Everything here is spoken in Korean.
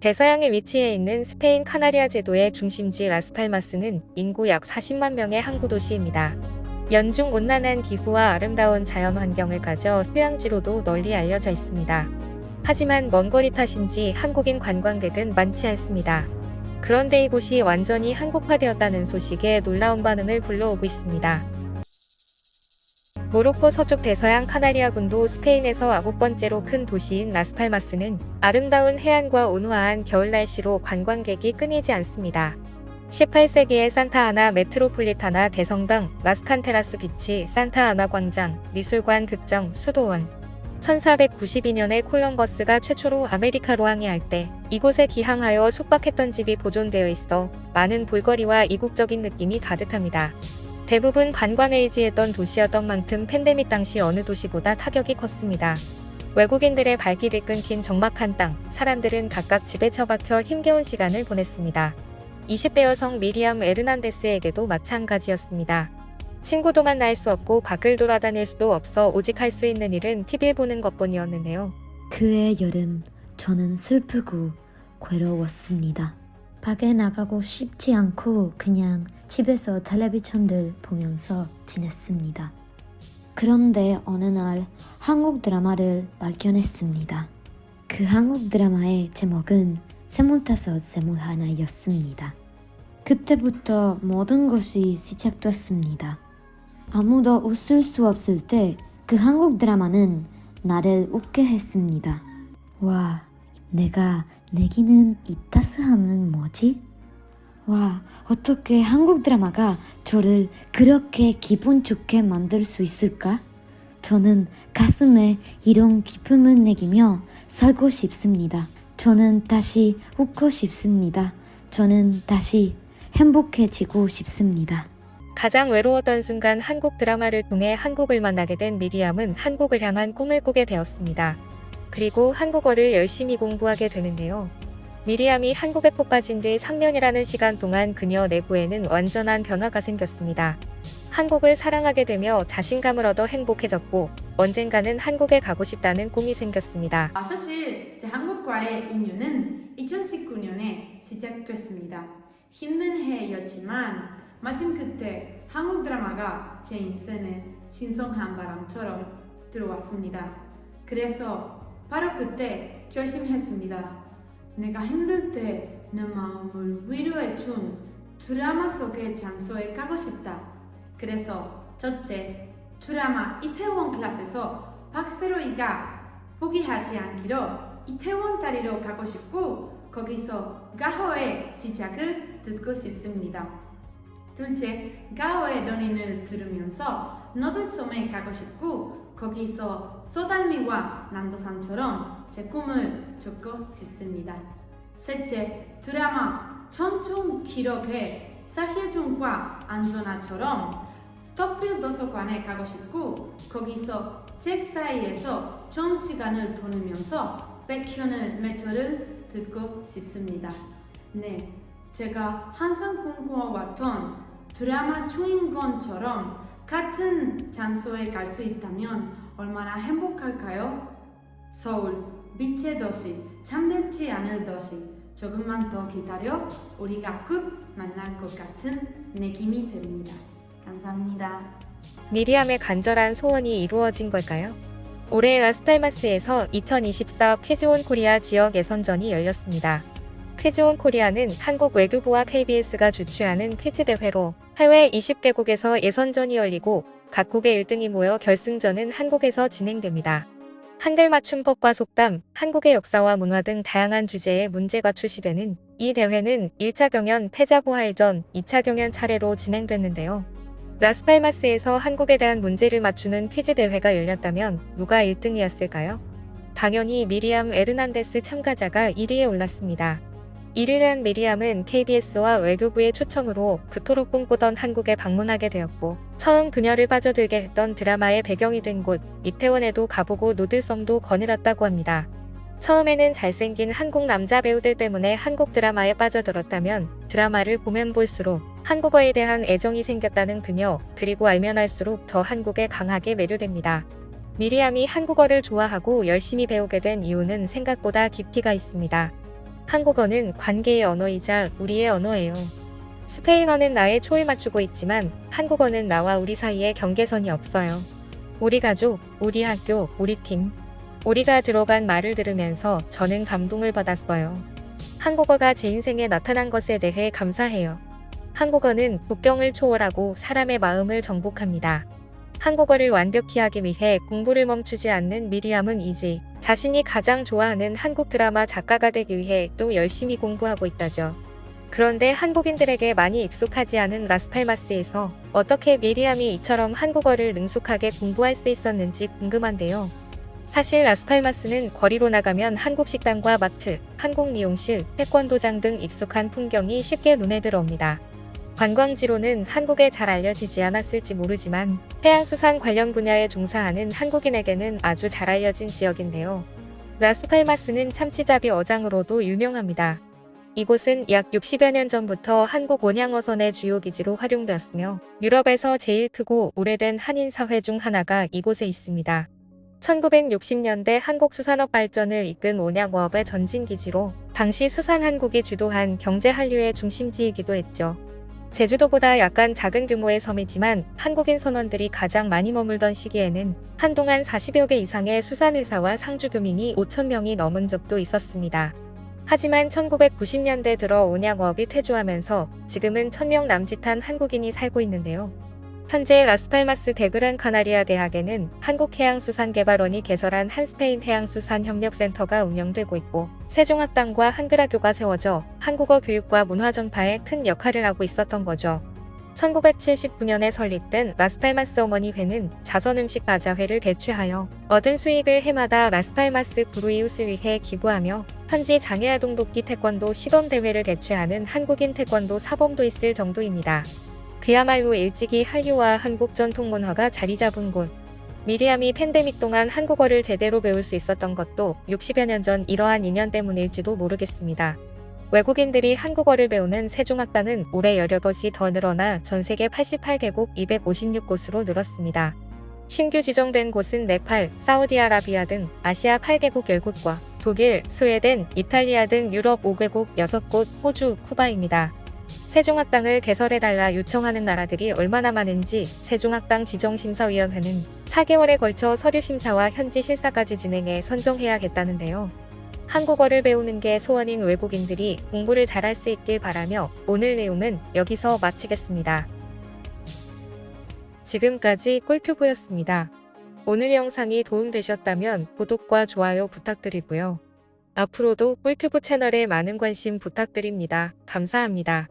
대서양에 위치해 있는 스페인 카나리아 제도의 중심지 라스팔마스는 인구 약 40만 명의 항구 도시입니다. 연중 온난한 기후와 아름다운 자연 환경을 가져 휴양지로도 널리 알려져 있습니다. 하지만 먼 거리 탓인지 한국인 관광객은 많지 않습니다. 그런데 이곳이 완전히 한국화되었다는 소식에 놀라운 반응을 불러오고 있습니다. 모로코 서쪽 대서양 카나리아 군도 스페인에서 9번째로 큰 도시인 라스팔마스는 아름다운 해안과 온화한 겨울 날씨로 관광객이 끊이지 않습니다. 18세기의 산타아나 메트로폴리타나 대성당, 라스칸테라스 비치, 산타아나 광장, 미술관 극장, 수도원. 1492년에 콜럼버스가 최초로 아메리카로 항해할 때 이곳에 기항하여 숙박했던 집이 보존되어 있어 많은 볼거리와 이국적인 느낌이 가득합니다. 대부분 관광에 의지했던 도시였던 만큼 팬데믹 당시 어느 도시보다 타격이 컸습니다. 외국인들의 발길이 끊긴 적막한 땅, 사람들은 각각 집에 처박혀 힘겨운 시간을 보냈습니다. 20대 여성 미리암 에르난데스에게도 마찬가지였습니다. 친구도 만날 수 없고 밖을 돌아다닐 수도 없어 오직 할 수 있는 일은 TV를 보는 것뿐이었는데요. 그해 여름, 저는 슬프고 괴로웠습니다. 밖에 나가고 싶지 않고 그냥 집에서 텔레비전들 보면서 지냈습니다. 그런데 어느 날 한국 드라마를 발견했습니다. 그 한국 드라마의 제목은 세물다섯 세물 하나였습니다. 그때부터 모든 것이 시작됐습니다. 아무도 웃을 수 없을 때 그 한국 드라마는 나를 웃게 했습니다. 와, 내가 내기는 이 따스함은 뭐지? 와, 어떻게 한국 드라마가 저를 그렇게 기분 좋게 만들 수 있을까? 저는 가슴에 이런 기쁨을 내기며 살고 싶습니다. 저는 다시 웃고 싶습니다. 저는 다시 행복해지고 싶습니다. 가장 외로웠던 순간 한국 드라마를 통해 한국을 만나게 된 미리암은 한국을 향한 꿈을 꾸게 되었습니다. 그리고 한국어를 열심히 공부하게 되는데요. 미리암이 한국에 푹 빠진 뒤 3년이라는 시간 동안 그녀 내부에는 완전한 변화가 생겼습니다. 한국을 사랑하게 되며 자신감을 얻어 행복해졌고 언젠가는 한국에 가고 싶다는 꿈이 생겼습니다. 사실 제 한국과의 인연은 2019년에 시작됐습니다. 힘든 해였지만 마침 그때 한국 드라마가 제 인생에 신선한 바람처럼 들어왔습니다. 그래서 바로 그때 결심했습니다. 내가 힘들 때 내 마음을 위로해준 드라마 속의 장소에 가고 싶다. 그래서 첫째, 드라마 이태원 클래스에서 박세로이가 포기하지 않기로 이태원 다리로 가고 싶고 거기서 가호의 시작을 듣고 싶습니다. 둘째, 가호의 연인을 들으면서 너들섬에 가고 싶고 거기서 소달미와 남도산처럼 제 꿈을 쫓고 싶습니다. 셋째, 드라마 청춘 기록의 사희준과 안전아처럼 스토필 도서관에 가고 싶고 거기서 책 사이에서 좀 시간을 보내면서 백현의 매초를 듣고 싶습니다. 네, 제가 항상 꿈꿔왔던 드라마 주인공처럼 같은 장소에 갈 수 있다면 얼마나 행복할까요? 서울, 빛의 도시, 잠들지 않을 도시, 조금만 더 기다려 우리가 꼭 만날 것 같은 느낌이 듭니다. 감사합니다. 미리암의 간절한 소원이 이루어진 걸까요? 올해 라스팔마스에서 2024 퀴즈온 코리아 지역 예선전이 열렸습니다. 퀴즈온 코리아는 한국 외교부와 KBS가 주최하는 퀴즈 대회로 해외 20개국에서 예선전이 열리고 각국의 1등이 모여 결승전은 한국에서 진행됩니다. 한글 맞춤법과 속담, 한국의 역사와 문화 등 다양한 주제의 문제가 출시되는 이 대회는 1차 경연 패자부활전, 2차 경연 차례로 진행됐는데요. 라스팔마스에서 한국에 대한 문제를 맞추는 퀴즈 대회가 열렸다면 누가 1등이었을까요? 당연히 미리암 에르난데스 참가자가 1위에 올랐습니다. 1위를 한 미리암은 KBS와 외교부의 초청으로 그토록 꿈꾸던 한국에 방문하게 되었고 처음 그녀를 빠져들게 했던 드라마의 배경이 된 곳 이태원에도 가보고 노들섬도 거닐었다고 합니다. 처음에는 잘생긴 한국 남자 배우들 때문에 한국 드라마에 빠져들었다면 드라마를 보면 볼수록 한국어에 대한 애정이 생겼다는 그녀, 그리고 알면 알수록 더 한국에 강하게 매료됩니다. 미리암이 한국어를 좋아하고 열심히 배우게 된 이유는 생각보다 깊이가 있습니다. 한국어는 관계의 언어이자 우리의 언어예요. 스페인어는 나에 초를 맞추고 있지만 한국어는 나와 우리 사이에 경계선이 없어요. 우리 가족, 우리 학교, 우리 팀. 우리가 들어간 말을 들으면서 저는 감동을 받았어요. 한국어가 제 인생에 나타난 것에 대해 감사해요. 한국어는 국경을 초월하고 사람의 마음을 정복합니다. 한국어를 완벽히 하기 위해 공부를 멈추지 않는 미리암은 이제 자신이 가장 좋아하는 한국 드라마 작가가 되기 위해 또 열심히 공부하고 있다죠. 그런데 한국인들에게 많이 익숙하지 않은 라스팔마스에서 어떻게 미리암이 이처럼 한국어를 능숙하게 공부할 수 있었는지 궁금한데요. 사실 라스팔마스는 거리로 나가면 한국 식당과 마트, 한국 미용실, 태권도장 등 익숙한 풍경이 쉽게 눈에 들어옵니다. 관광지로는 한국에 잘 알려지지 않았을지 모르지만 해양수산 관련 분야에 종사하는 한국인에게는 아주 잘 알려진 지역인데요. 라스팔마스는 참치잡이 어장으로도 유명합니다. 이곳은 약 60여 년 전부터 한국 원양어선의 주요 기지로 활용되었으며 유럽에서 제일 크고 오래된 한인사회 중 하나가 이곳에 있습니다. 1960년대 한국 수산업 발전을 이끈 원양어업의 전진기지로 당시 수산한국이 주도한 경제 한류의 중심지이기도 했죠. 제주도보다 약간 작은 규모의 섬이지만 한국인 선원들이 가장 많이 머물던 시기에는 한동안 40여 개 이상의 수산회사와 상주교민이 5,000명이 넘은 적도 있었습니다. 하지만 1990년대 들어 온양어업이 퇴조하면서 지금은 1,000명 남짓한 한국인이 살고 있는데요. 현재 라스팔마스 데그란 카나리아 대학에는 한국해양수산개발원이 개설한 한스페인 해양수산협력센터가 운영되고 있고 세종학당과 한글학교가 세워져 한국어 교육과 문화 전파에 큰 역할을 하고 있었던 거죠. 1979년에 설립된 라스팔마스 어머니회는 자선음식 바자회를 개최하여 얻은 수익을 해마다 라스팔마스 구루이웃을 위해 기부하며 현지 장애아동 돕기 태권도 시범대회를 개최하는 한국인 태권도 사범도 있을 정도입니다. 그야말로 일찍이 한류와 한국 전통 문화가 자리 잡은 곳. 미리암이 팬데믹 동안 한국어를 제대로 배울 수 있었던 것도 60여 년 전 이러한 인연 때문일지도 모르겠습니다. 외국인들이 한국어를 배우는 세종학당은 올해 18곳이 더 늘어나 전 세계 88개국 256곳으로 늘었습니다. 신규 지정된 곳은 네팔, 사우디아라비아 등 아시아 8개국 10곳과 독일, 스웨덴, 이탈리아 등 유럽 5개국 6곳, 호주, 쿠바입니다. 세종학당을 개설해달라 요청하는 나라들이 얼마나 많은지 세종학당 지정심사위원회는 4개월에 걸쳐 서류심사와 현지 실사까지 진행해 선정해야겠다는데요. 한국어를 배우는 게 소원인 외국인들이 공부를 잘할 수 있길 바라며 오늘 내용은 여기서 마치겠습니다. 지금까지 꿀튜브였습니다. 오늘 영상이 도움되셨다면 구독과 좋아요 부탁드리고요. 앞으로도 꿀튜브 채널에 많은 관심 부탁드립니다. 감사합니다.